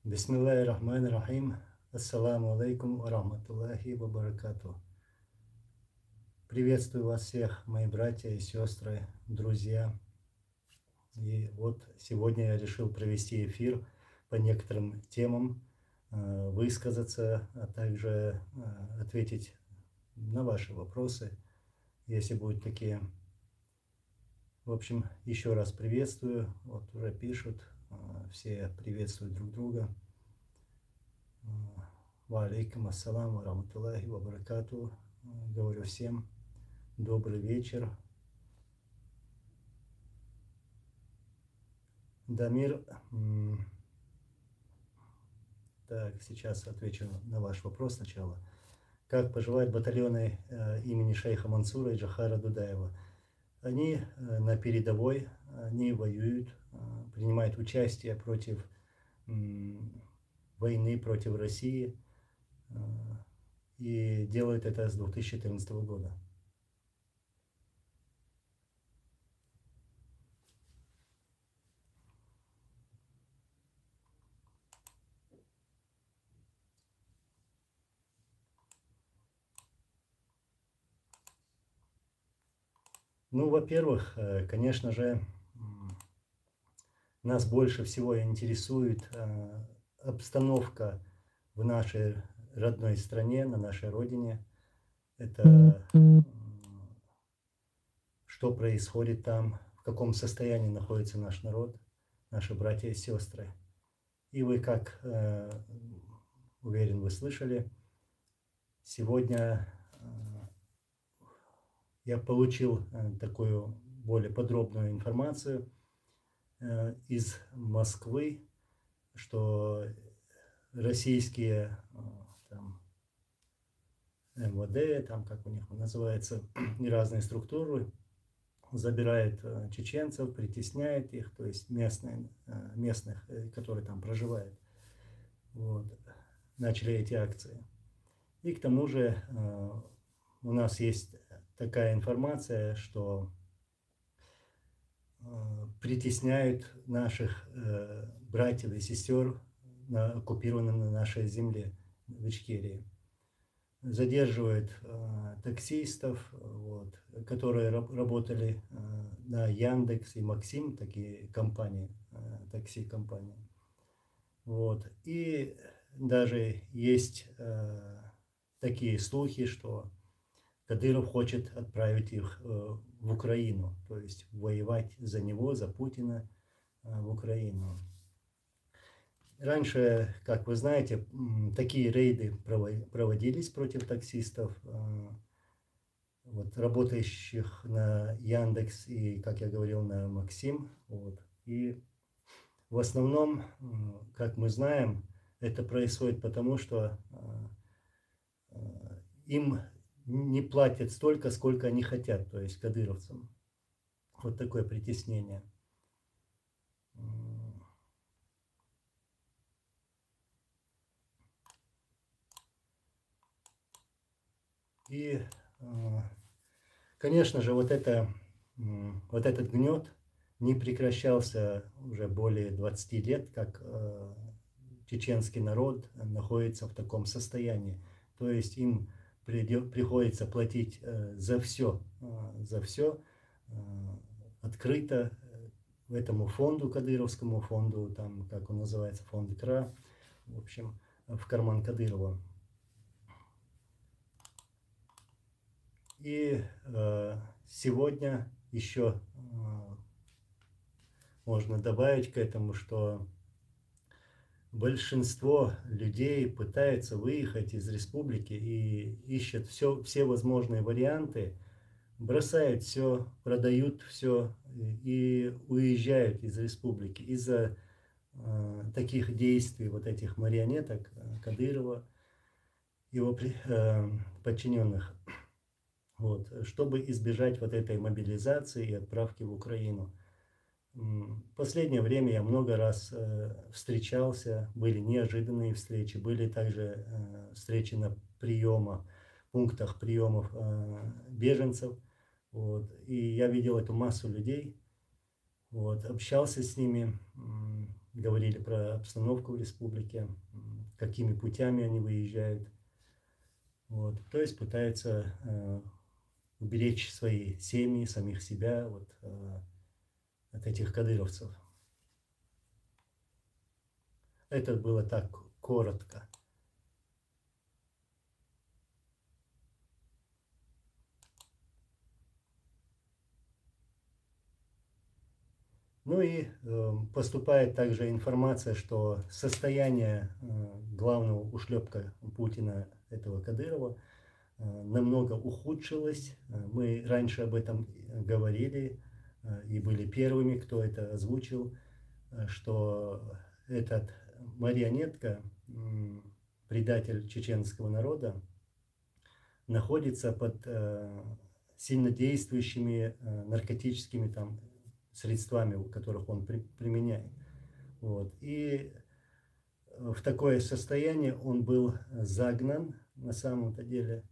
Бисмиллахир-рахманир-рахим. Ассаламу алейкум ва рахматуллахи ва баракату. Приветствую вас всех, мои братья и сестры, друзья. И вот сегодня я решил провести эфир по некоторым темам, высказаться, а также ответить на ваши вопросы, если будут такие. В общем, еще раз приветствую. Вот уже пишут, все приветствуют друг друга. Ва алейкум ассалам ва рахматуллахи ва баракату. Говорю всем добрый вечер. Дамир, так, сейчас отвечу на ваш вопрос сначала. Как поживают батальоны имени шейха Мансура и Джохара Дудаева? Они на передовой, они воюют, принимают участие против войны против России и делают это с 2014 года. Ну, во-первых, конечно же, нас больше всего интересует обстановка в нашей родной стране, на нашей родине. Это что происходит там, в каком состоянии находится наш народ, наши братья и сестры. И вы, как уверен, вы слышали, сегодня я получил такую более подробную информацию из Москвы, что российские там, МВД, там, как у них называется, и разные структуры забирают чеченцев, притесняют их, то есть местных, которые там проживают. Вот. Начали эти акции. И к тому же у нас есть такая информация, что притесняют наших братьев и сестер на оккупированной на нашей земле в Ичкерии. Задерживают таксистов, вот, которые работали на Яндекс и Максим, такие компании, такси-компании. Вот. И даже есть такие слухи, что Кадыров хочет отправить их в Украину, то есть воевать за него, за Путина в Украину. Раньше, как вы знаете, такие рейды проводились против таксистов, вот, работающих на Яндекс и, как я говорил, на Максим. Вот. И в основном, как мы знаем, это происходит потому, что им не платят столько, сколько они хотят, то есть кадыровцам. Вот такое притеснение. И, конечно же, вот этот гнет не прекращался уже более 20 лет, как чеченский народ находится в таком состоянии. То есть им приходится платить за все открыто этому фонду, кадыровскому фонду, там, как он называется, фонд КРА, в общем, в карман Кадырова. И сегодня еще можно добавить к этому, что большинство людей пытаются выехать из республики и ищут все возможные варианты, бросают все, продают все и уезжают из республики из-за таких действий вот этих марионеток Кадырова, его подчиненных, вот, чтобы избежать вот этой мобилизации и отправки в Украину. В последнее время я много раз встречался, были неожиданные встречи, были также встречи на пунктах приемов беженцев. Вот, и я видел эту массу людей, вот, общался с ними. говорили про обстановку в республике, какими путями они выезжают. Вот. То есть пытаются уберечь свои семьи, самих себя вот, от этих кадыровцев. Это было так коротко. Ну и поступает также информация, что состояние главного ушлепка Путина, этого Кадырова, намного ухудшилось. Мы раньше об этом говорили и были первыми, кто это озвучил, что этот марионетка, предатель чеченского народа, находится под сильнодействующими наркотическими там средствами, которых он применяет. Вот. И в такое состояние он был загнан на самом-то деле.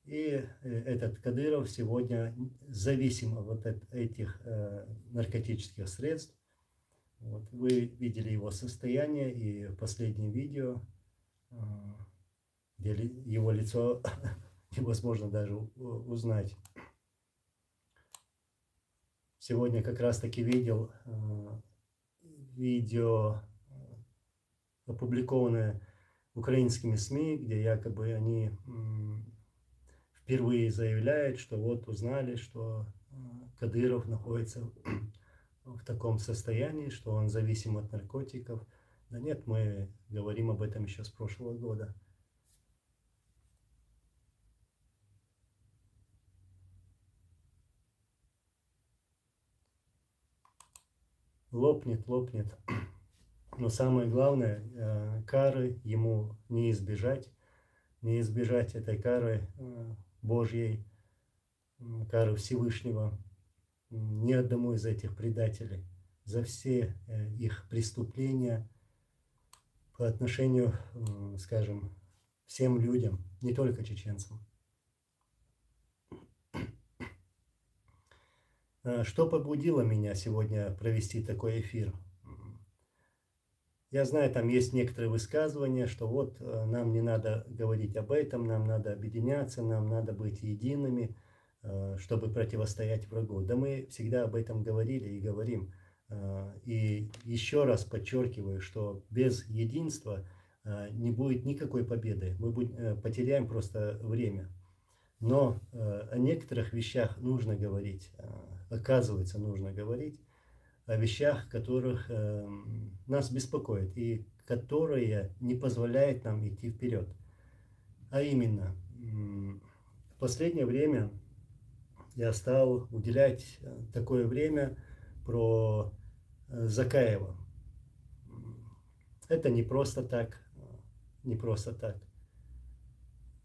И этот Кадыров сегодня зависим от этих наркотических средств. Вот. Вы видели его состояние и в последнем видео, где его лицо невозможно даже узнать. Сегодня как раз таки видел видео, опубликованное украинскими СМИ, где якобы они впервые заявляют, что вот узнали, что Кадыров находится в таком состоянии, что он зависим от наркотиков. Да нет, мы говорим об этом еще с прошлого года. Лопнет, лопнет. Но самое главное, кары ему не избежать этой кары Божьей, кары Всевышнего, ни одному из этих предателей за все их преступления по отношению, скажем, всем людям, не только чеченцам. Что побудило меня сегодня провести такой эфир? Я знаю, там есть некоторые высказывания, что вот нам не надо говорить об этом, нам надо объединяться, нам надо быть едиными, чтобы противостоять врагу. Да мы всегда об этом говорили и говорим. И еще раз подчеркиваю, что без единства не будет никакой победы. Мы потеряем просто время. Но о некоторых вещах нужно говорить, оказывается, нужно говорить о вещах, которых нас беспокоит и которые не позволяют нам идти вперед. А именно, в последнее время я стал уделять такое время про Закаева. Это не просто так, не просто так.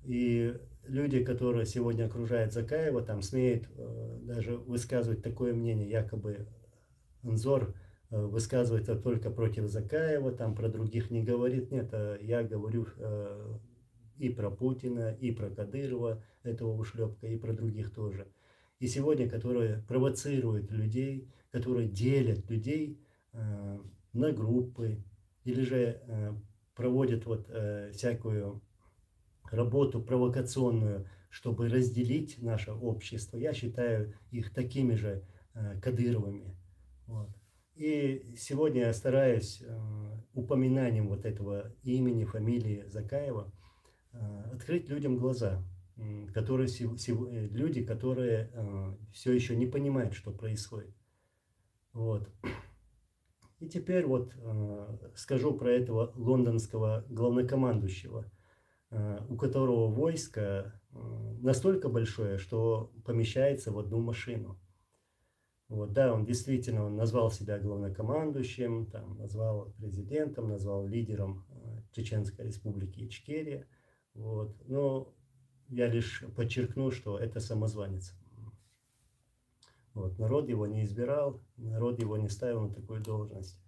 И люди, которые сегодня окружают Закаева, там смеют даже высказывать такое мнение, якобы Анзор высказывается только против Закаева, там про других не говорит. Нет, я говорю и про Путина, и про Кадырова, этого ушлепка, и про других тоже. И сегодня, которые провоцируют людей, которые делят людей на группы, или же проводят вот всякую работу провокационную, чтобы разделить наше общество. Я считаю их такими же Кадыровыми. Вот. И сегодня я стараюсь упоминанием вот этого имени, фамилии Закаева открыть людям глаза, люди, которые все еще не понимают, что происходит. Вот. И теперь вот скажу про этого лондонского главнокомандующего, у которого войско настолько большое, что помещается в одну машину. Вот, да, он действительно назвал себя главнокомандующим, там, назвал президентом, назвал лидером Чеченской Республики Ичкерия. Вот, но я лишь подчеркну, что это самозванец. Вот, народ его не избирал, народ его не ставил на такую должность.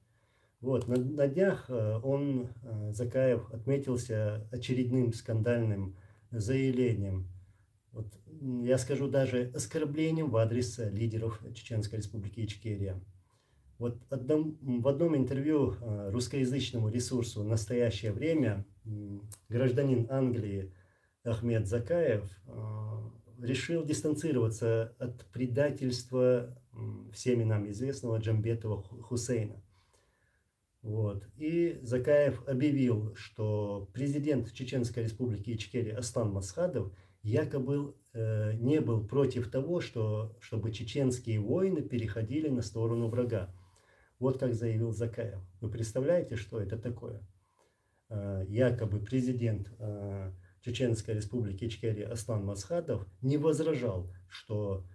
Вот, на днях он, Закаев, отметился очередным скандальным заявлением. Вот, я скажу даже оскорблением в адрес лидеров Чеченской Республики Ичкерия. Вот в одном интервью русскоязычному ресурсу «Настоящее время» гражданин Англии Ахмед Закаев решил дистанцироваться от предательства всеми нам известного Джамбетова Хусейна. Вот. И Закаев объявил, что президент Чеченской Республики Ичкерия Аслан Масхадов якобы не был против того, чтобы чеченские воины переходили на сторону врага. Вот как заявил Закаев. Вы представляете, что это такое? Якобы президент Чеченской Республики Ичкерия Аслан Масхадов не возражал, что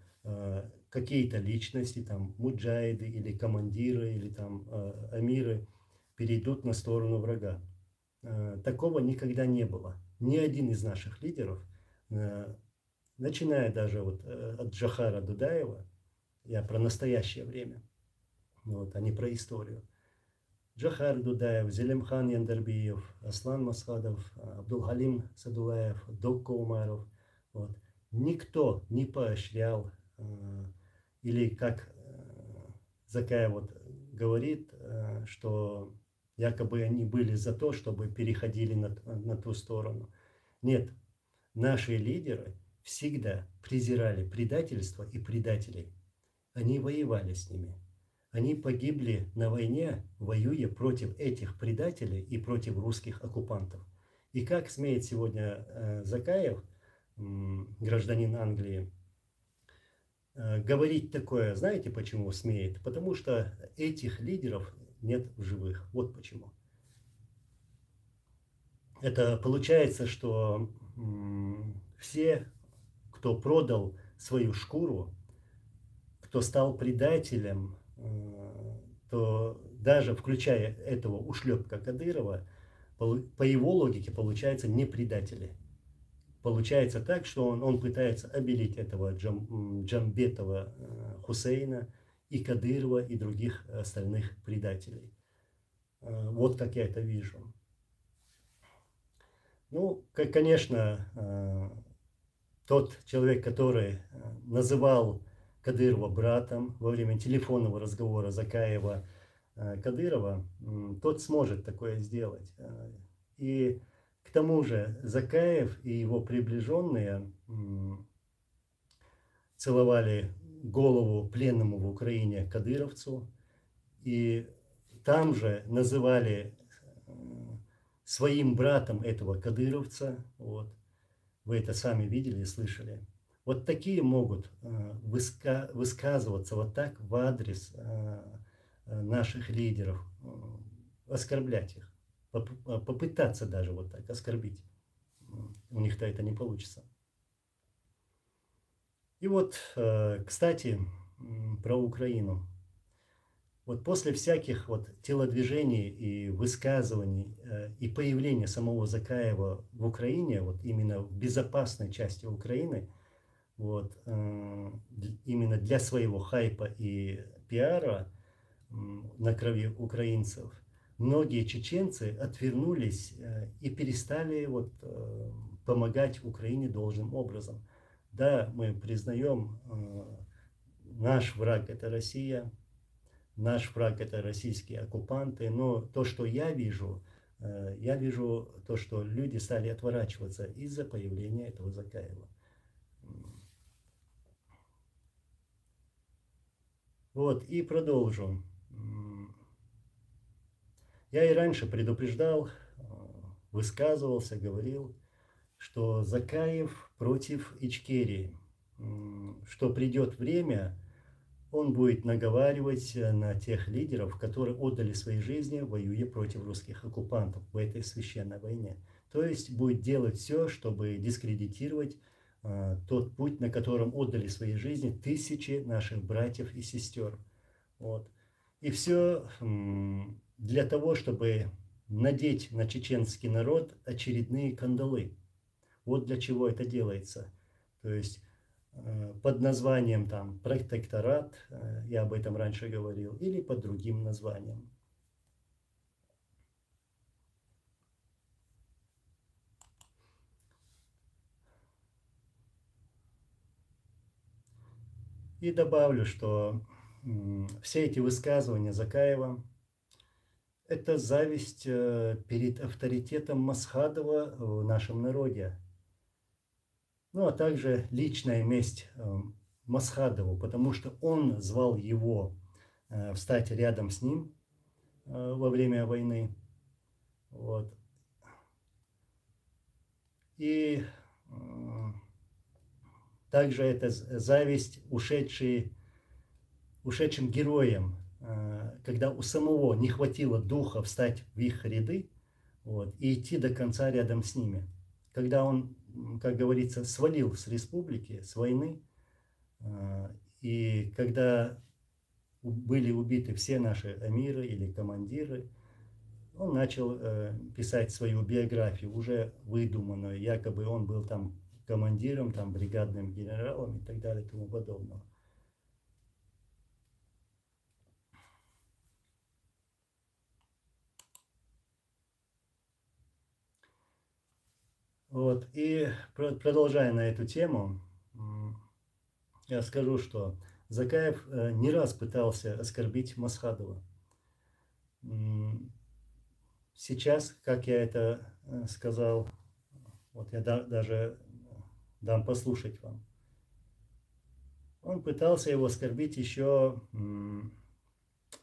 какие-то личности, там муджаиды или командиры, или там амиры перейдут на сторону врага. Такого никогда не было. Ни один из наших лидеров, начиная даже вот от Джохара Дудаева, я про настоящее время, вот, а не про историю. Джохар Дудаев, Зелимхан Яндарбиев, Аслан Масхадов, Абдулхалим Садулаев, Только Умаров. Вот. Никто не поощрял, или как Закаев вот говорит, что якобы они были за то, чтобы переходили на ту сторону. Нет, наши лидеры всегда презирали предательство и предателей. Они воевали с ними. Они погибли на войне, воюя против этих предателей и против русских оккупантов. И как смеет сегодня Закаев, гражданин Англии, говорить такое? Знаете, почему смеет? Потому что этих лидеров нет в живых. Вот почему. Это получается, что все, кто продал свою шкуру, кто стал предателем, то даже включая этого ушлепка Кадырова, по его логике получается не предатели. Получается так, что он пытается обелить этого Джамбетова Хусейна и Кадырова и других остальных предателей. Вот как я это вижу. Ну, конечно, тот человек, который называл Кадырова братом во время телефонного разговора Закаева Кадырова, тот сможет такое сделать. И к тому же Закаев и его приближенные целовали голову пленному в Украине кадыровцу, и там же называли своим братом этого кадыровца. Вот. Вы это сами видели и слышали. Вот такие могут высказываться вот так в адрес наших лидеров, оскорблять их, попытаться даже вот так оскорбить. У них-то это не получится. И вот, кстати, про Украину. Вот после всяких вот телодвижений и высказываний и появления самого Закаева в Украине, вот именно в безопасной части Украины, вот, именно для своего хайпа и пиара на крови украинцев, многие чеченцы отвернулись и перестали вот помогать Украине должным образом. Да, мы признаем, наш враг — это Россия, наш враг — это российские оккупанты, но то, что я вижу то, что люди стали отворачиваться из-за появления этого Закаева. Вот, и продолжу. Я и раньше предупреждал, высказывался, говорил, что Закаев против Ичкерии, что придет время, он будет наговаривать на тех лидеров, которые отдали свои жизни, воюя против русских оккупантов в этой священной войне. То есть будет делать все, чтобы дискредитировать тот путь, на котором отдали свои жизни тысячи наших братьев и сестер. Вот. И все для того, чтобы надеть на чеченский народ очередные кандалы. Вот для чего это делается. То есть под названием там протекторат, я об этом раньше говорил, или под другим названием. И добавлю, что все эти высказывания Закаева — это зависть перед авторитетом Масхадова в нашем народе. Ну, а также личная месть Масхадову, потому что он звал его встать рядом с ним во время войны. Вот. И также это зависть ушедшим героям, когда у самого не хватило духа встать в их ряды, вот, и идти до конца рядом с ними. Когда он, как говорится, свалил с республики, с войны, и когда были убиты все наши эмиры или командиры, он начал писать свою биографию, уже выдуманную, якобы он был там командиром, там бригадным генералом и так далее и тому подобного. Вот, и продолжая на эту тему, я скажу, что Закаев не раз пытался оскорбить Масхадова. Сейчас, как я это сказал, вот я даже дам послушать вам. Он пытался его оскорбить еще в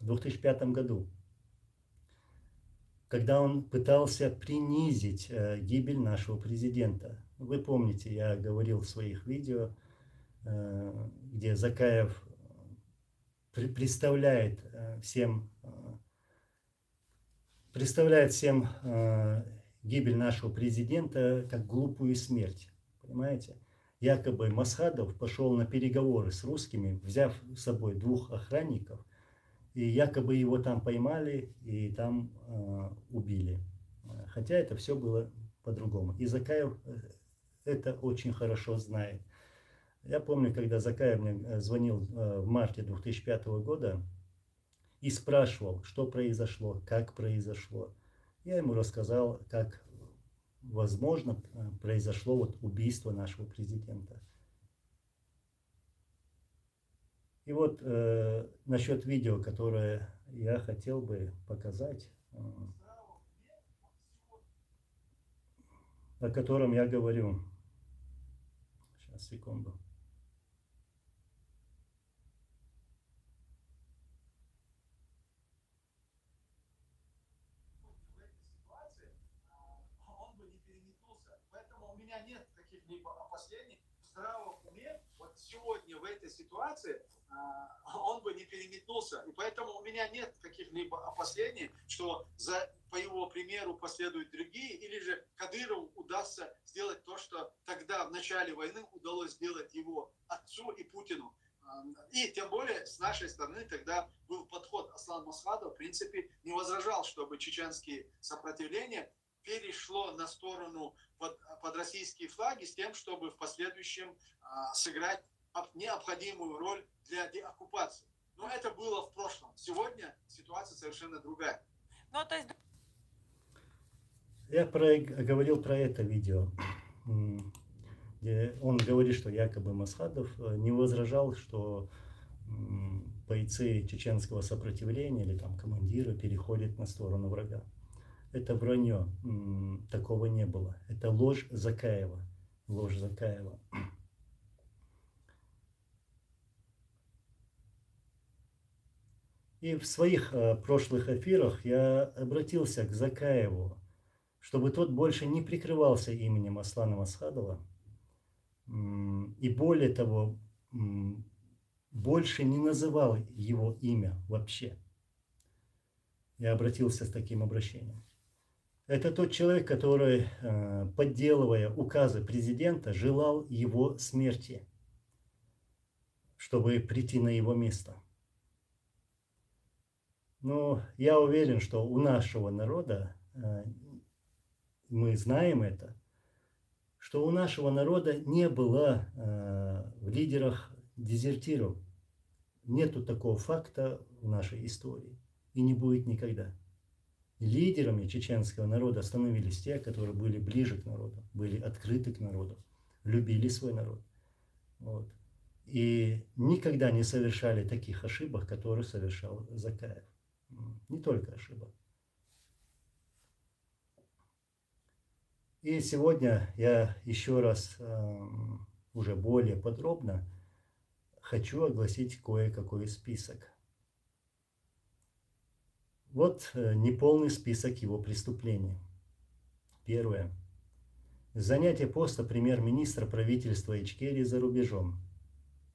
2005 году, когда он пытался принизить гибель нашего президента. Вы помните, я говорил в своих видео, где Закаев представляет всем гибель нашего президента как глупую смерть. Понимаете? Якобы Масхадов пошел на переговоры с русскими, взяв с собой 2 охранников, и якобы его там поймали и там убили. Хотя это все было по-другому. И Закаев это очень хорошо знает. Я помню, когда Закаев мне звонил в марте 2005 года и спрашивал, что произошло, как произошло. Я ему рассказал, как возможно произошло вот убийство нашего президента. И вот насчет видео, которое я хотел бы показать, о котором я говорю. Сейчас, секунду. Нет каких-либо опасений в здравом уме. Вот сегодня в этой ситуации он бы не переметнулся. И поэтому у меня нет каких-либо опасений, что по его примеру последуют другие, или же Кадырову удастся сделать то, что тогда в начале войны удалось сделать его отцу и Путину. И тем более с нашей стороны тогда был подход. Аслан Масхадов в принципе не возражал, чтобы чеченские сопротивления перешло на сторону под российские флаги с тем, чтобы в последующем сыграть необходимую роль для деоккупации. Но это было в прошлом. Сегодня ситуация совершенно другая. Ну, то есть... Я говорил про это видео, где он говорит, что якобы Масхадов не возражал, что бойцы чеченского сопротивления или там командиры переходят на сторону врага. Это вранье, такого не было. Это ложь Закаева. Ложь Закаева. И в своих прошлых эфирах я обратился к Закаеву, чтобы тот больше не прикрывался именем Аслана Масхадова. И более того, больше не называл его имя вообще. Я обратился с таким обращением. Это тот человек, который, подделывая указы президента, желал его смерти, чтобы прийти на его место. Но я уверен, что у нашего народа, мы знаем это, что у нашего народа не было в лидерах дезертиров. Нету такого факта в нашей истории и не будет никогда. Лидерами чеченского народа становились те, которые были ближе к народу, были открыты к народу, любили свой народ. Вот. и никогда не совершали таких ошибок, которые совершал Закаев. Не только ошибок. И сегодня я еще раз, уже более подробно, хочу огласить кое-какой список. Вот неполный список его преступлений. Первое. Занятие поста премьер-министра правительства Ичкерии за рубежом,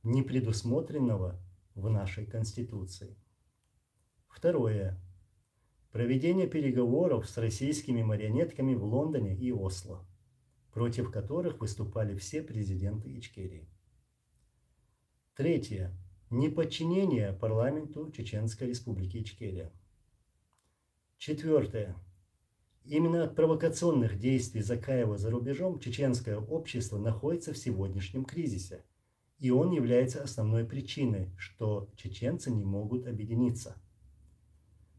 не предусмотренного в нашей Конституции. Второе. Проведение переговоров с российскими марионетками в Лондоне и Осло, против которых выступали все президенты Ичкерии. Третье. Неподчинение парламенту Чеченской Республики Ичкерия. Четвертое. Именно от провокационных действий Закаева за рубежом чеченское общество находится в сегодняшнем кризисе, и он является основной причиной, что чеченцы не могут объединиться.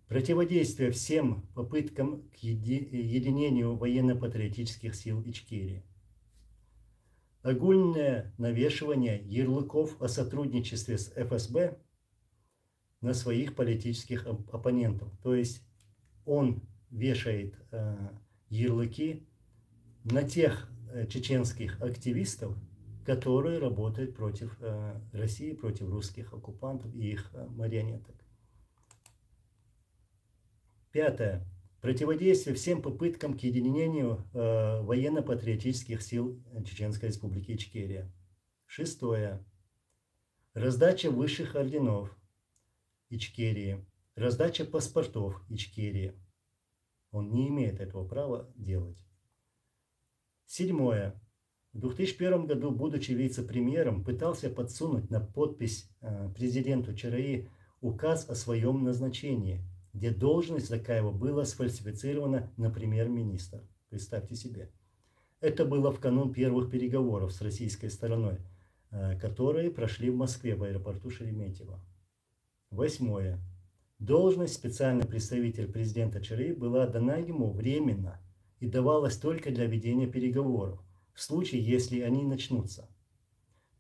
Противодействие всем попыткам к единению военно-патриотических сил Ичкерии. Огульное навешивание ярлыков о сотрудничестве с ФСБ на своих политических оппонентов. То есть он вешает ярлыки на тех чеченских активистов, которые работают против России, против русских оккупантов и их марионеток. Пятое. Противодействие всем попыткам к единению военно-патриотических сил Чеченской Республики Ичкерия. Шестое. Раздача высших орденов Ичкерии. Раздача паспортов Ичкерии. Он не имеет этого права делать. Седьмое. В 2001 году, будучи вице-премьером, пытался подсунуть на подпись президенту ЧРИ указ о своем назначении, где должность Закаева была сфальсифицирована на премьер-министр. Представьте себе. Это было в канун первых переговоров с российской стороной, которые прошли в Москве в аэропорту Шереметьево. Восьмое. Должность специальный представитель президента ЧРИ была дана ему временно и давалась только для ведения переговоров, в случае, если они начнутся.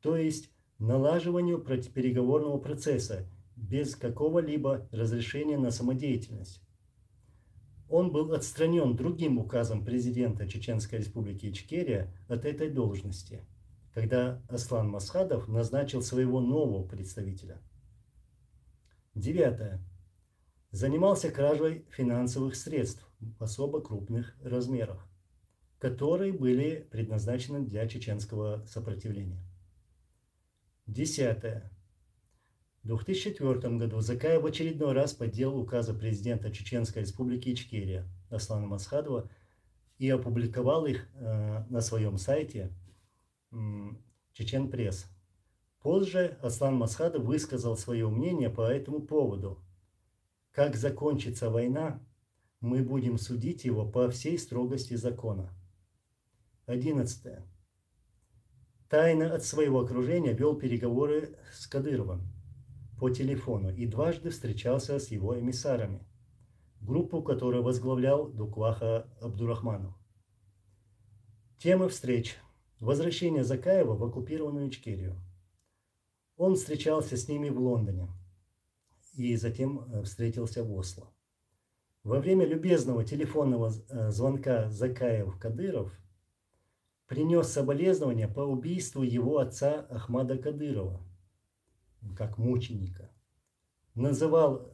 То есть налаживанию переговорного процесса без какого-либо разрешения на самодеятельность. Он был отстранен другим указом президента Чеченской Республики Ичкерия от этой должности, когда Аслан Масхадов назначил своего нового представителя. Девятое. Занимался кражей финансовых средств в особо крупных размерах, которые были предназначены для чеченского сопротивления. Десятое. В 2004 году Закаев в очередной раз подделал указы президента Чеченской Республики Ичкерия Аслана Масхадова и опубликовал их на своем сайте Чечен Пресс. Позже Аслан Масхадов высказал свое мнение по этому поводу. Как закончится война, мы будем судить его по всей строгости закона. 11. Тайно от своего окружения вел переговоры с Кадыровым по телефону и дважды встречался с его эмиссарами, группу, которую возглавлял Дукваха Абдурахманов. Темы встреч. Возвращение Закаева в оккупированную Ичкерию. Он встречался с ними в Лондоне и затем встретился в Осло. Во время любезного телефонного звонка Закаев-Кадыров принес соболезнования по убийству его отца Ахмеда Кадырова, как мученика. Называл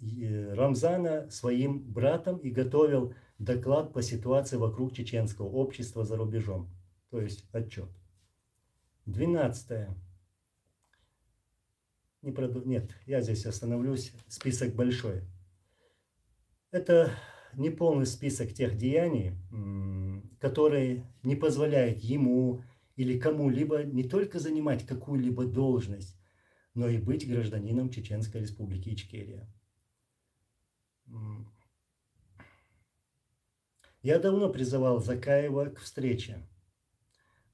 Рамзана своим братом и готовил доклад по ситуации вокруг чеченского общества за рубежом, то есть отчет. 12. Нет, я здесь остановлюсь, список большой. Это неполный список тех деяний, которые не позволяют ему или кому-либо не только занимать какую-либо должность, но и быть гражданином Чеченской Республики Ичкерия. Я давно призывал Закаева к встрече,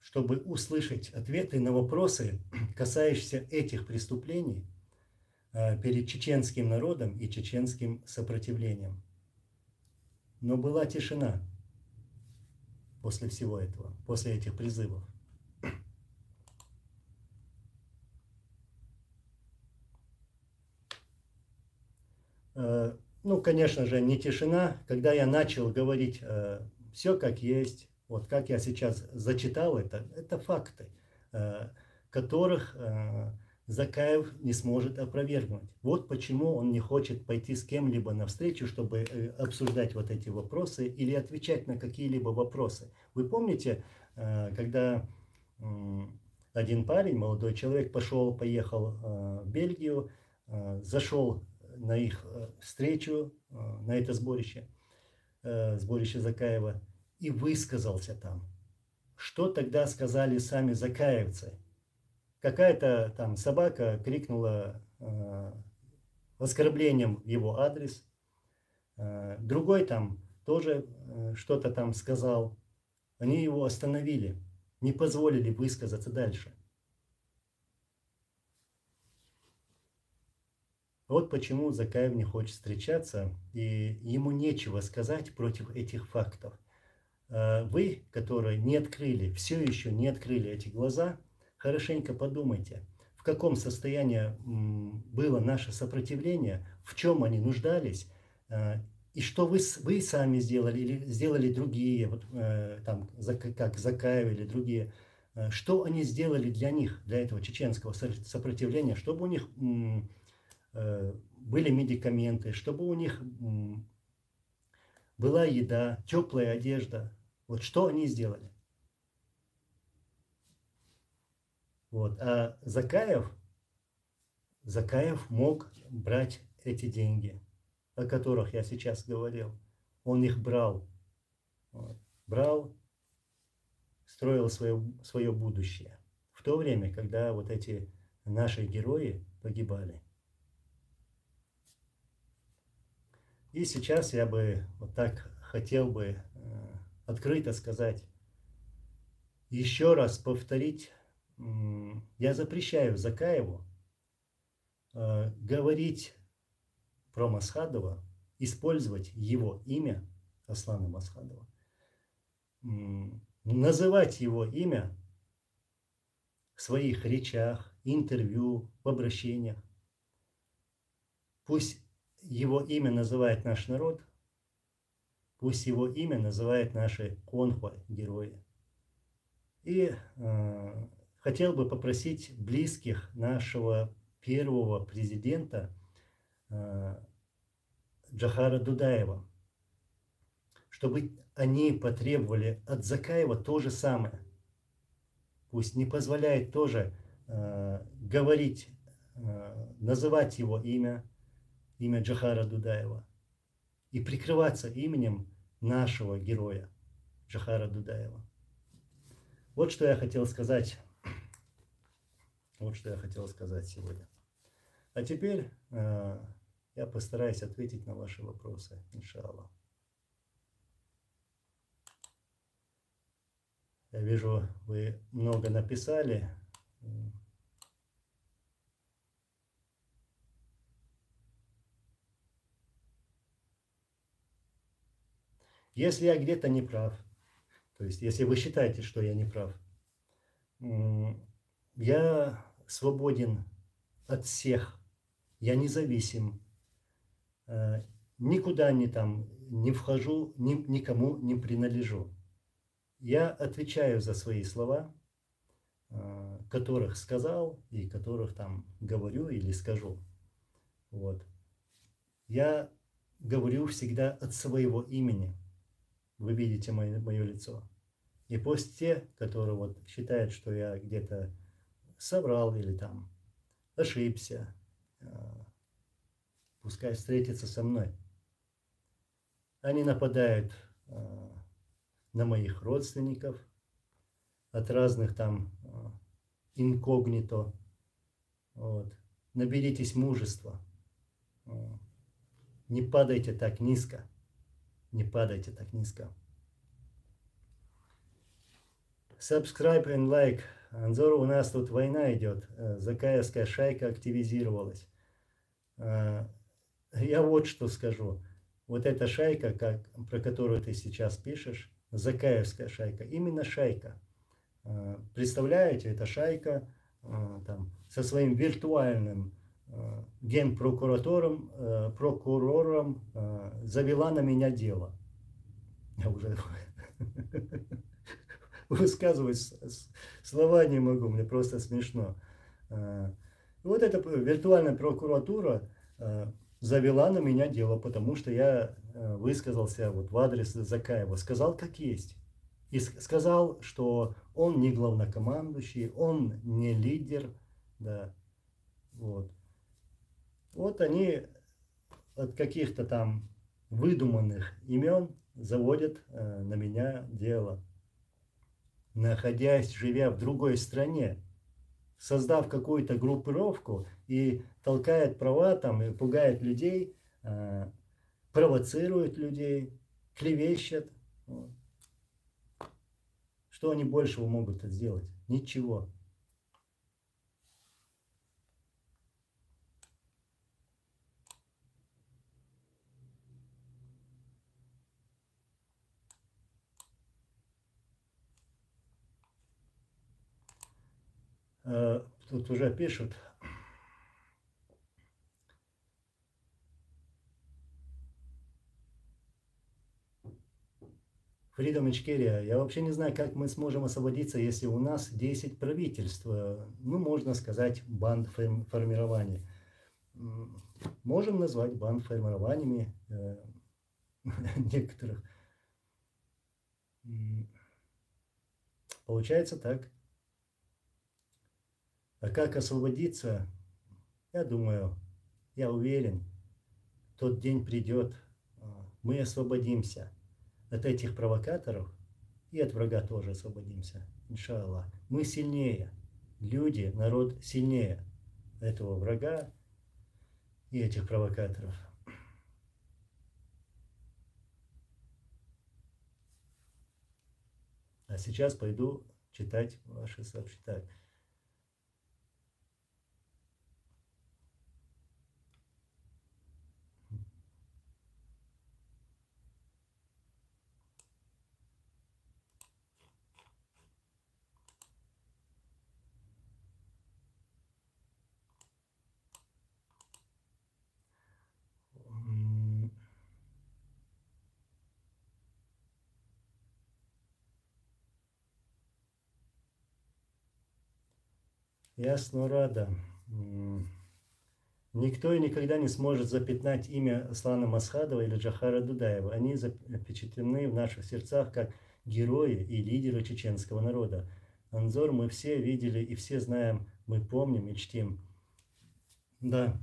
чтобы услышать ответы на вопросы, касающиеся этих преступлений перед чеченским народом и чеченским сопротивлением. Но была тишина после всего этого, после этих призывов. Ну, конечно же, не тишина, когда я начал говорить все как есть, вот как я сейчас зачитал это факты, которых Закаев не сможет опровергнуть. Вот почему он не хочет пойти с кем-либо навстречу, чтобы обсуждать вот эти вопросы или отвечать на какие-либо вопросы. Вы помните, когда один парень, молодой человек, поехал в Бельгию, зашел на их встречу, на это сборище Закаева, и высказался там. Что тогда сказали сами закаевцы? Какая-то там собака крикнула оскорблением в его адрес, другой там тоже что-то там сказал. Они его остановили, не позволили высказаться дальше. Вот почему Закаев не хочет встречаться, и ему нечего сказать против этих фактов. Вы, которые не открыли, все еще не открыли эти глаза, хорошенько подумайте, в каком состоянии было наше сопротивление, в чем они нуждались, и что вы сами сделали, или сделали другие, вот, там, как Закаев или другие, что они сделали для них, для этого чеченского сопротивления, чтобы у них были медикаменты, чтобы у них была еда, теплая одежда. Вот что они сделали. Вот. А Закаев мог брать эти деньги, о которых я сейчас говорил. Он их брал. Вот. Брал, строил свое будущее. В то время, когда вот эти наши герои погибали. И сейчас я бы вот так хотел бы открыто сказать, еще раз повторить, я запрещаю Закаеву говорить про Масхадова, использовать его имя, Аслана Масхадова, называть его имя в своих речах, интервью, в обращениях. Пусть его имя называет наш народ, пусть его имя называют наши конхва, герои. И хотел бы попросить близких нашего первого президента Джохара Дудаева, чтобы они потребовали от Закаева то же самое. Пусть не позволяет тоже говорить, называть его имя Джохара Дудаева, и прикрываться именем нашего героя Джохара Дудаева. Вот что я хотел сказать. Вот что я хотел сказать сегодня. А теперь я постараюсь ответить на ваши вопросы, иншаллах. Я вижу, вы много написали. Если я где-то не прав, то есть если вы считаете, что я не прав, я свободен от всех, я независим, никуда не вхожу, никому не принадлежу. Я отвечаю за свои слова, которых сказал и которых там говорю или скажу. Вот. Я говорю всегда от своего имени. Вы видите мое лицо. И пусть те, которые вот считают, что я где-то соврал или там ошибся, пускай встретятся со мной. Они нападают на моих родственников от разных там инкогнито. Вот. Наберитесь мужества. Не падайте так низко. Не падайте так низко. Subscribe and like. Анзор, у нас тут война идет. Закаевская шайка активизировалась. Я вот что скажу. Вот эта шайка, про которую ты сейчас пишешь, Закаевская шайка, именно шайка. Представляете, эта шайка там, со своим виртуальным генпрокуратором, прокурором завела на меня дело. Я уже высказывать слова не могу, мне просто смешно. Вот эта виртуальная прокуратура завела на меня дело, потому что я высказался вот в адрес Закаева, сказал как есть. И сказал, что он не главнокомандующий, он не лидер. Да. Вот они от каких-то там выдуманных имен заводят на меня дело. Находясь, живя в другой стране, создав какую-то группировку и толкает права там, и пугает людей, провоцирует людей, клевещет. Вот. Что они большего могут сделать? Ничего. Тут уже пишут. Freedom Ичкерия. Я вообще не знаю, как мы сможем освободиться, если у нас 10 правительств, ну, можно сказать, банд формирования. Можем назвать банд формированиями некоторых. Получается так. А как освободиться? Я думаю, я уверен, тот день придет, мы освободимся от этих провокаторов и от врага тоже освободимся. Иншаллах. Мы сильнее. Люди, народ сильнее этого врага и этих провокаторов. А сейчас пойду читать ваши сообщения. Ясно, рада. Никто и никогда не сможет запятнать имя Аслана Масхадова или Джохара Дудаева. Они запечатлены в наших сердцах как герои и лидеры чеченского народа. Анзор мы все видели и все знаем, мы помним и чтим. Да,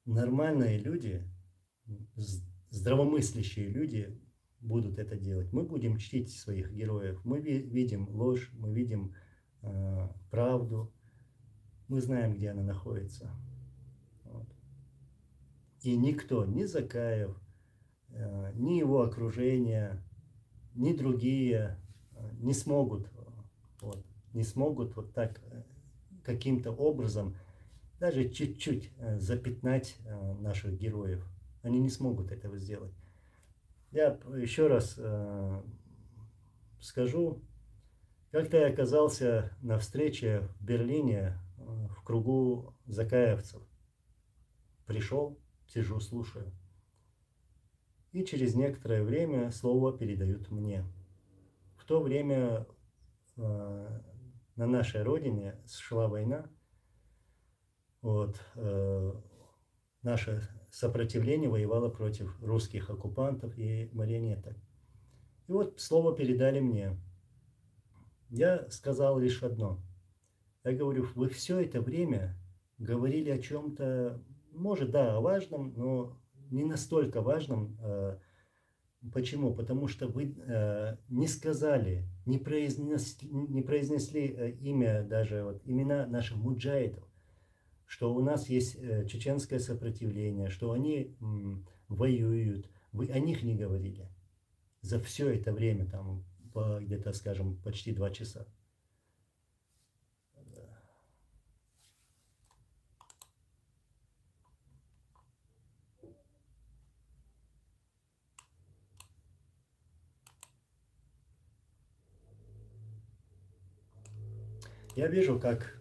нормальные люди, здравомыслящие люди будут это делать. Мы будем чтить своих героев. Мы видим ложь, мы видим правду. Мы знаем, где она находится. Вот. И никто, ни Закаев, ни его окружение, ни другие не смогут вот так каким-то образом даже чуть-чуть запятнать наших героев. Они не смогут этого сделать. Я еще раз скажу, как-то я оказался на встрече в Берлине в кругу закаевцев. Пришел, сижу, слушаю. И через некоторое время слово передают мне. В то время на нашей родине шла война. Вот, наше сопротивление воевало против русских оккупантов и марионеток. И вот слово передали мне. Я сказал лишь одно. Я говорю, вы все это время говорили о чем-то, может, да, о важном, но не настолько важном. Почему? Потому что вы не сказали, не произнесли имя, даже вот, имена наших муджахидов, что у нас есть чеченское сопротивление, что они воюют. Вы о них не говорили за все это время, там, где-то, скажем, почти 2 часа. Я вижу, как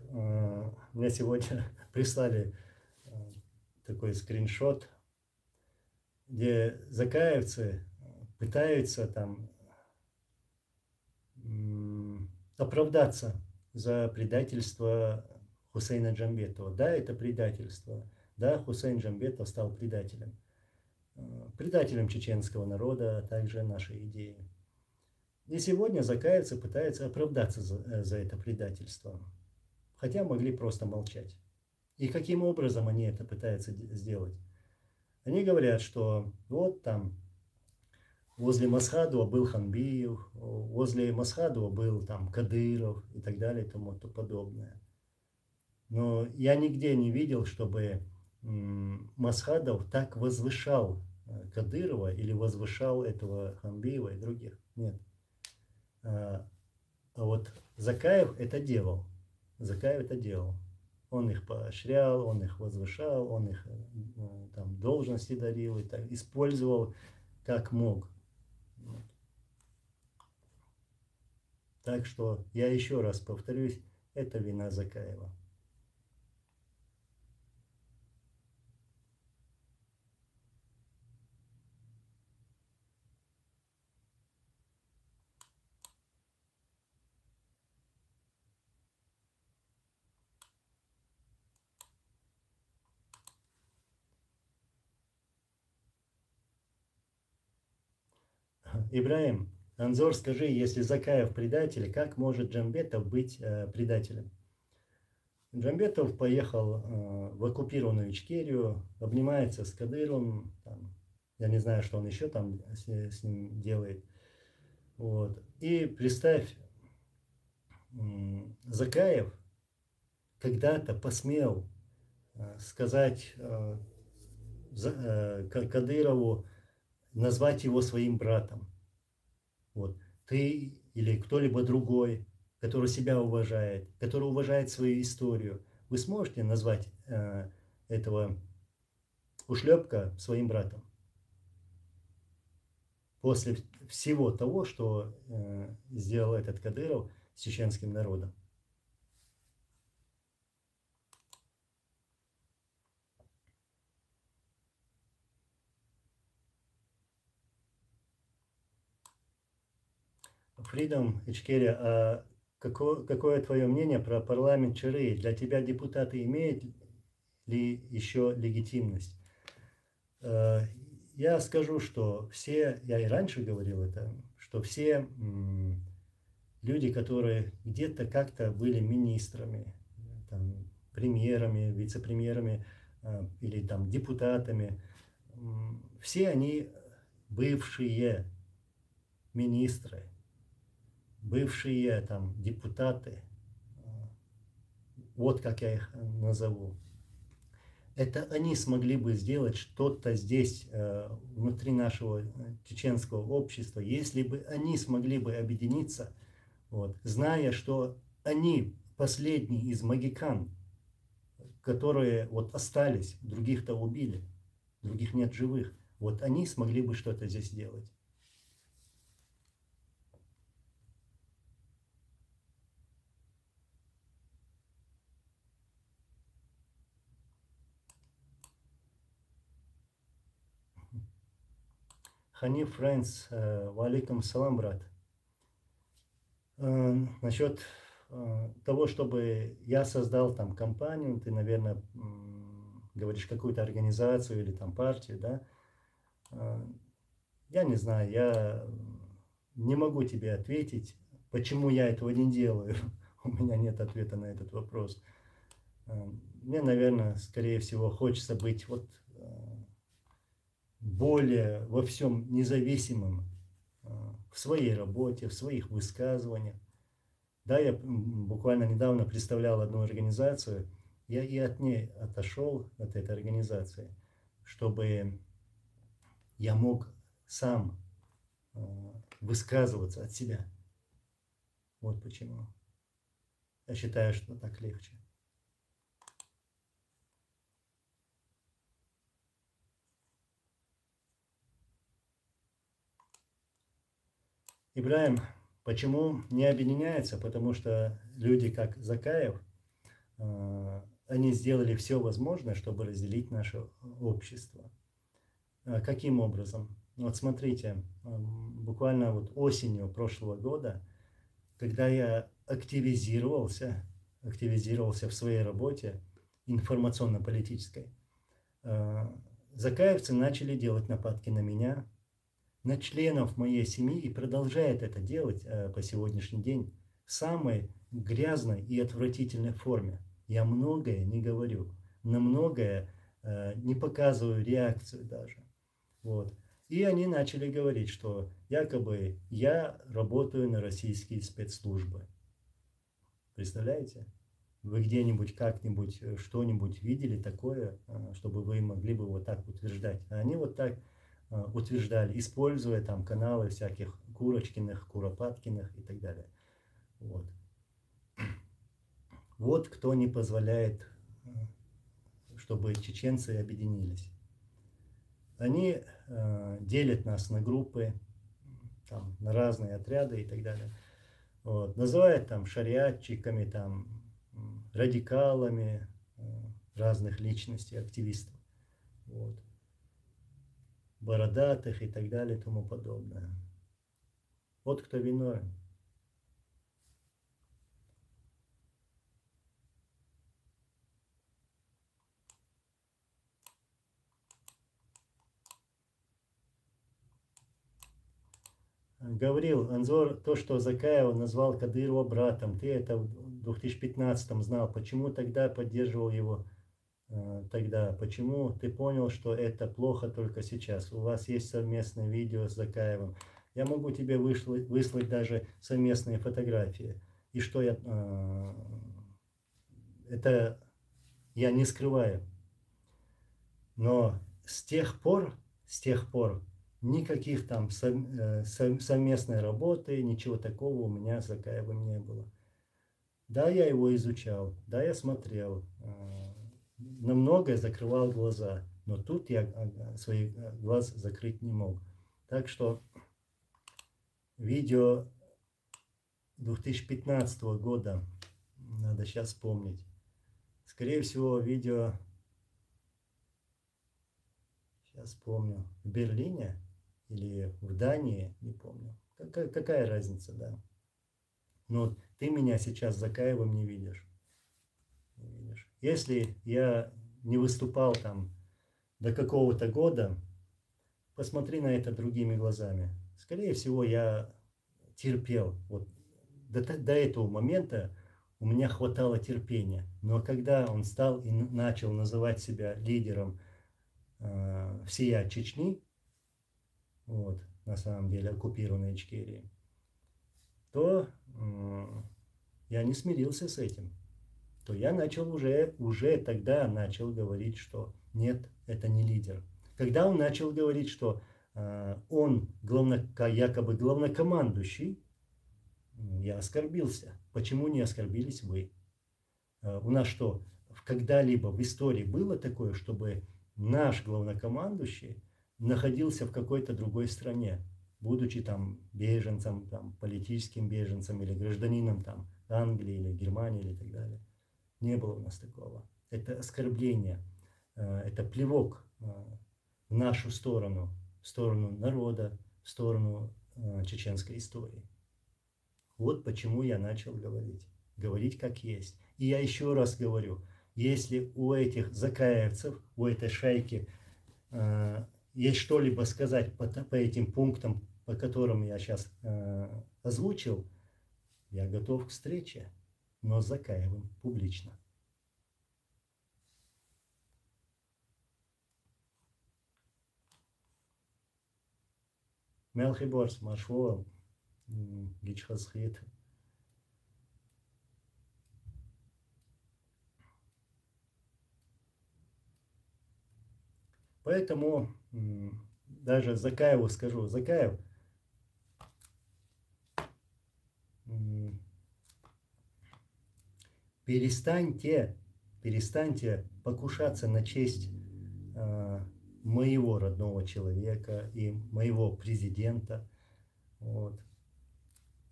мне сегодня прислали такой скриншот, где закаевцы пытаются там оправдаться за предательство Хусейна Джамбетова. Да, это предательство. Да, Хусейн Джамбетов стал предателем. Предателем чеченского народа, а также нашей идеи. И сегодня закаевцы пытаются оправдаться за это предательство. Хотя могли просто молчать. И каким образом они это пытаются сделать? Они говорят, что вот там возле Масхадова был Ханбиев, возле Масхадова был там Кадыров и так далее и тому подобное. Но я нигде не видел, чтобы Масхадов так возвышал Кадырова или возвышал этого Ханбиева и других. Нет. А вот Закаев это делал. Закаев это делал. Он их поощрял, он их возвышал, он их там должности дарил и так, использовал как мог. Так что я еще раз повторюсь, это вина Закаева. Ибраим, Анзор, скажи, если Закаев предатель, как может Джамбетов быть предателем? Джамбетов поехал в оккупированную Ичкерию, обнимается с Кадыровым, там, я не знаю, что он еще там с ним делает. Вот. И представь, Закаев когда-то посмел сказать Кадырову, назвать его своим братом. Вот. Ты или кто-либо другой, который себя уважает, который уважает свою историю, вы сможете назвать этого ушлепка своим братом? После всего того, что сделал этот Кадыров с чеченским народом. Freedom, Ичкерия, а какое твое мнение про парламент ЧРИ? Для тебя депутаты имеют ли еще легитимность? Я скажу, что все, я и раньше говорил это, что все люди, которые где-то как-то были министрами, там, премьерами, вице-премьерами или там депутатами, все они бывшие министры, бывшие там депутаты, вот как я их назову. Это они смогли бы сделать что-то здесь, внутри нашего чеченского общества, если бы они смогли бы объединиться, вот, зная, что они последние из магикан, которые вот остались, других-то убили, других нет живых, вот они смогли бы что-то здесь сделать. Ханиф Фрэнс, валикум салам, брат. Насчет того, чтобы я создал там компанию, ты, наверное, говоришь какую-то организацию или там партию, да? Я не знаю, я не могу тебе ответить, почему я этого не делаю. У меня нет ответа на этот вопрос. Мне, наверное, скорее всего, хочется быть вот более во всем независимым в своей работе, в своих высказываниях. Да, я буквально недавно представлял одну организацию, я и от ней отошел, от этой организации, чтобы я мог сам высказываться от себя. Вот почему. Я считаю, что так легче. Ибраим, почему не объединяется? Потому что люди, как Закаев, они сделали все возможное, чтобы разделить наше общество. Каким образом? Вот смотрите, буквально вот осенью прошлого года, когда я активизировался в своей работе информационно-политической, закаевцы начали делать нападки на меня, на членов моей семьи, и продолжает это делать по сегодняшний день в самой грязной и отвратительной форме. Я многое не говорю, на многое не показываю реакцию даже. Вот. И они начали говорить, что якобы я работаю на российские спецслужбы. Представляете? Вы где-нибудь, как-нибудь, что-нибудь видели такое, чтобы вы могли бы вот так утверждать? А они вот так утверждали, используя там каналы всяких Курочкиных, Куропаткиных и так далее. Вот. Вот кто не позволяет, чтобы чеченцы объединились. Они делят нас на группы, там, на разные отряды и так далее. Вот. Называют там шариатчиками, там, радикалами разных личностей, активистов. Вот. Бородатых и так далее и тому подобное. Вот кто виновен. Говорил Анзор, то, что Закаева назвал Кадырова братом, ты это в 2015 знал, почему тогда поддерживал его тогда, почему ты понял, что это плохо только сейчас? У вас есть совместное видео с Закаевым, я могу тебе выслать даже совместные фотографии, и что я, это я не скрываю, но с тех пор, никаких там совместной работы, ничего такого у меня с Закаевым не было. Да, я его изучал, да, я смотрел, на многое закрывал глаза, но тут я свои глаз закрыть не мог. Так что видео 2015 года, надо сейчас вспомнить, скорее всего видео, сейчас помню, в Берлине или в Дании, не помню. Какая разница, да. Но ты меня сейчас с Закаевым не видишь. Если я не выступал там до какого-то года, посмотри на это другими глазами. Скорее всего, я терпел. Вот до этого момента у меня хватало терпения. Но когда он стал и начал называть себя лидером всея Чечни, вот, на самом деле оккупированной Ичкерии, то я не смирился с этим. То я начал уже тогда начал говорить, что нет, это не лидер. Когда он начал говорить, что он якобы главнокомандующий, я оскорбился. Почему не оскорбились вы? У нас что, когда-либо в истории было такое, чтобы наш главнокомандующий находился в какой-то другой стране, будучи там беженцем, там, политическим беженцем или гражданином там, Англии или Германии или так далее? Не было у нас такого. Это оскорбление, это плевок в нашу сторону, в сторону народа, в сторону чеченской истории. Вот почему я начал говорить как есть. И я еще раз говорю, если у этих закаевцев, у этой шайки есть что-либо сказать по этим пунктам, по которым я сейчас озвучил, я готов к встрече, но с Закаевым публично. Мелхиборс, Машвол, Гичхасхит. Поэтому даже Закаеву скажу, Закаев, перестаньте покушаться на честь моего родного человека и моего президента. Вот.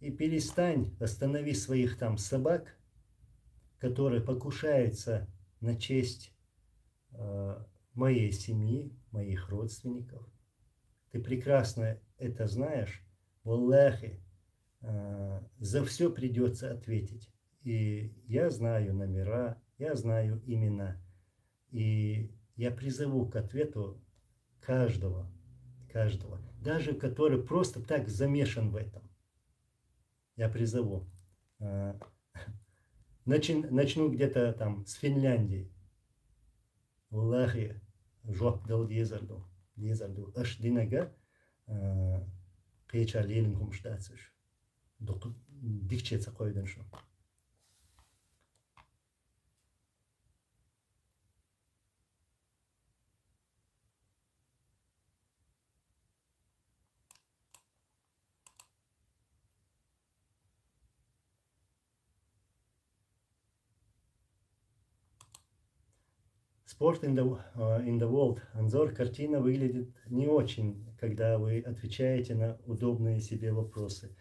И перестань, останови своих там собак, которые покушаются на честь моей семьи, моих родственников. Ты прекрасно это знаешь. Валлахи, за все придется ответить. И я знаю номера, я знаю имена. И я призову к ответу каждого, даже который просто так замешан в этом. Я призову. Начну где-то там с Финляндии. Валлахи, жоқ дал дезарду, аш динага қиычарлелін құмыштатсыш. Дикчеца қойдың шу. Sport in the world. Анзор, картина выглядит не очень, когда вы отвечаете на удобные себе вопросы.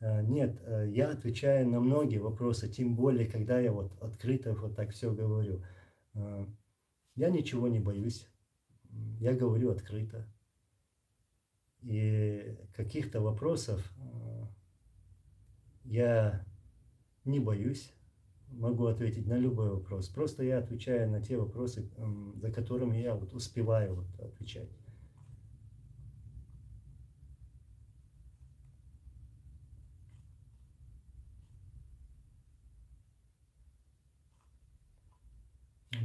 Нет, я отвечаю на многие вопросы, тем более, когда я вот открыто вот так все говорю. Я ничего не боюсь, я говорю открыто. И каких-то вопросов я не боюсь. Могу ответить на любой вопрос. Просто я отвечаю на те вопросы, за которыми я вот успеваю вот отвечать.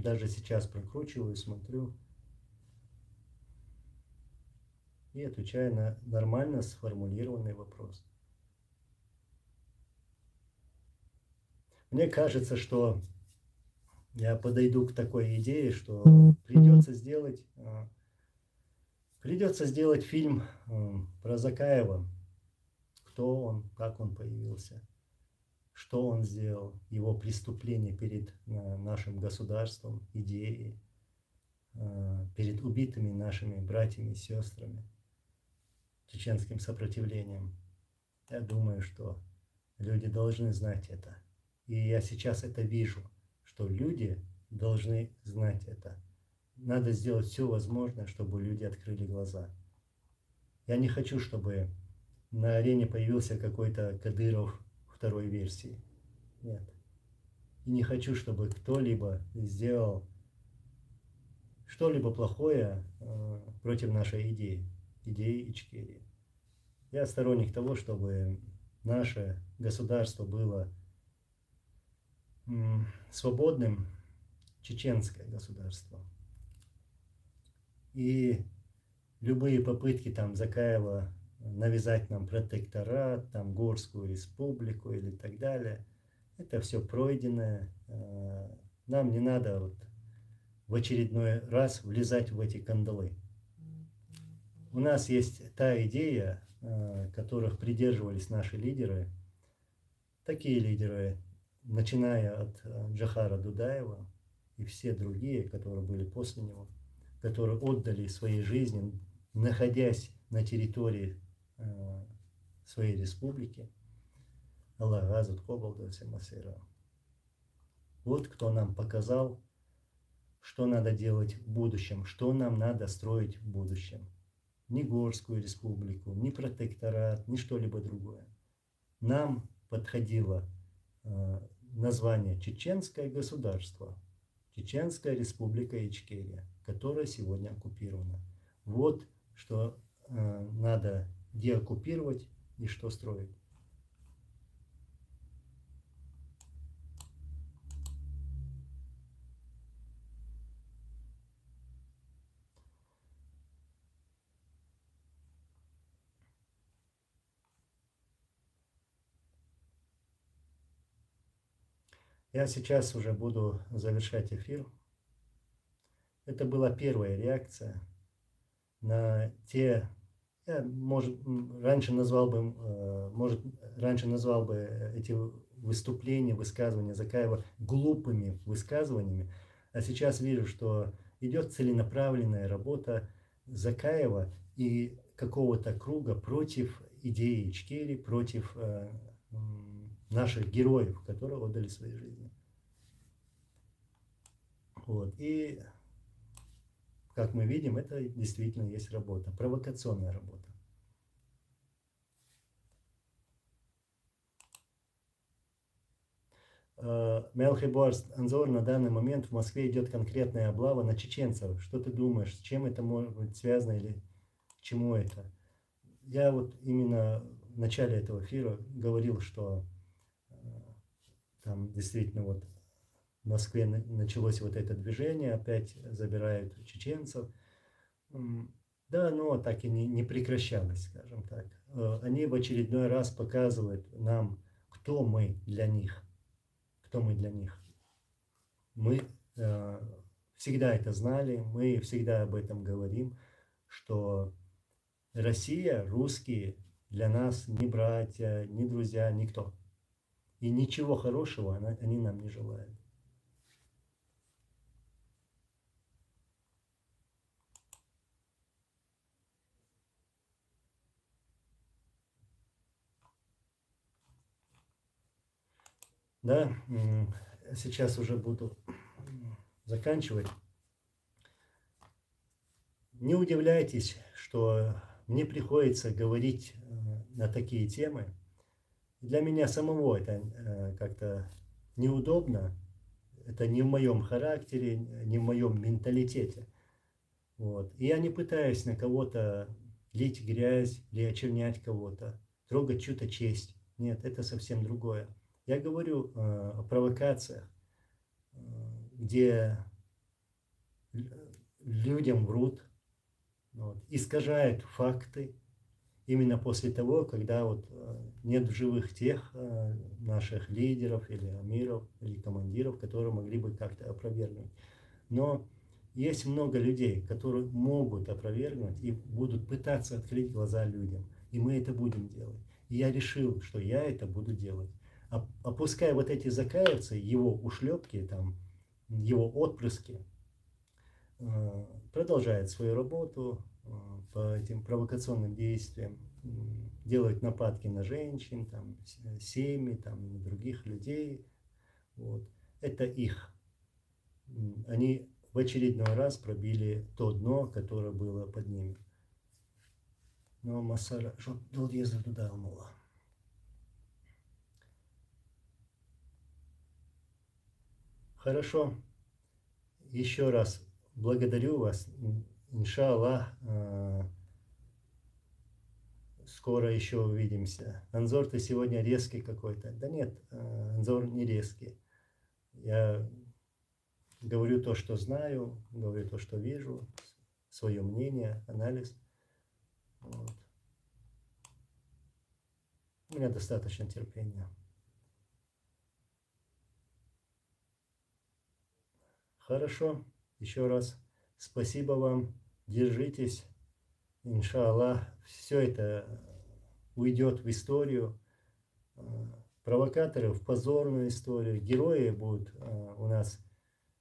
Даже сейчас прокручиваю, смотрю и отвечаю на нормально сформулированный вопрос. Мне кажется, что я подойду к такой идее, что придется сделать фильм про Закаева. Кто он, как он появился, что он сделал, его преступление перед нашим государством, идеей, перед убитыми нашими братьями и сестрами, чеченским сопротивлением. Я думаю, что люди должны знать это. И я сейчас это вижу, что люди должны знать это. Надо сделать все возможное, чтобы люди открыли глаза. Я не хочу, чтобы на арене появился какой-то Кадыров второй версии. Нет. И не хочу, чтобы кто-либо сделал что-либо плохое против нашей идеи Ичкерии. Я сторонник того, чтобы наше государство было свободным, чеченское государство. И любые попытки там Закаева навязать нам протекторат, там Горскую республику или так далее, это все пройденное. Нам не надо вот в очередной раз влезать в эти кандалы. У нас есть та идея, которых придерживались наши лидеры, такие лидеры, начиная от Джохара Дудаева и все другие, которые были после него, которые отдали свои жизни, находясь на территории своей республики. Аллах газут кобалду масира. Вот кто нам показал, что надо делать в будущем, что нам надо строить в будущем. Ни Горскую республику, ни протекторат, ни что-либо другое. Нам подходило название Чеченское государство, Чеченская Республика Ичкерия, которая сегодня оккупирована. Вот что надо деоккупировать и что строить. Я сейчас уже буду завершать эфир. Это была первая реакция на те, я, раньше назвал бы эти выступления, высказывания Закаева глупыми высказываниями, а сейчас вижу, что идет целенаправленная работа Закаева и какого-то круга против идеи Ичкерии, против наших героев, которые отдали свои жизни. Вот. И, как мы видим, это действительно есть работа, провокационная работа. Мелхиборст Анзор, на данный момент в Москве идет конкретная облава на чеченцев. Что ты думаешь, с чем это может быть связано или к чему это? Я вот именно в начале этого эфира говорил, что там действительно вот в Москве началось вот это движение, опять забирают чеченцев. Да, но так и не прекращалось, скажем так. Они в очередной раз показывают нам, кто мы для них. Кто мы для них. Мы всегда это знали, мы всегда об этом говорим, что Россия, русские для нас не братья, не друзья, никто. И ничего хорошего они нам не желают. Да, сейчас уже буду заканчивать. Не удивляйтесь, что мне приходится говорить на такие темы. Для меня самого это как-то неудобно. Это не в моем характере, не в моем менталитете. Вот. И я не пытаюсь на кого-то лить грязь или очернять кого-то, трогать чью-то честь. Нет, это совсем другое. Я говорю о провокациях, где людям врут, вот, искажают факты именно после того, когда вот нет в живых тех наших лидеров или амиров, или командиров, которые могли бы как-то опровергнуть. Но есть много людей, которые могут опровергнуть и будут пытаться открыть глаза людям. И мы это будем делать. И я решил, что я это буду делать. А пускай вот эти закаевцы, его ушлепки, там, его отпрыски, продолжают свою работу по этим провокационным действиям, делают нападки на женщин, там, семьи, там, на других людей. Вот. Это их. Они в очередной раз пробили то дно, которое было под ними. Но Масара, что долгеза туда умыла. Хорошо. Еще раз благодарю вас. Иншаллах, скоро еще увидимся. Анзор, ты сегодня резкий какой-то. Да нет, Анзор не резкий. Я говорю то, что знаю, говорю то, что вижу, свое мнение, анализ. Вот. У меня достаточно терпения. Хорошо. Еще раз спасибо вам. Держитесь. Иншаллах, все это уйдет в историю. Провокаторы в позорную историю. Герои будут у нас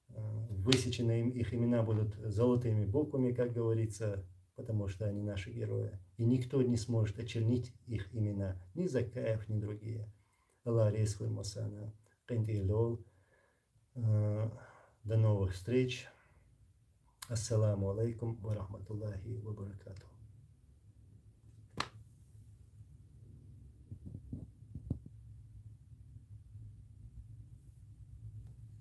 высечены, их имена будут золотыми буквами, как говорится, потому что они наши герои. И никто не сможет очернить их имена. Ни Закаев, ни другие. Аллах рейсхуй масана. До новых встреч. Ассаламу алейкум ва рахматуллахи ва баракатуху.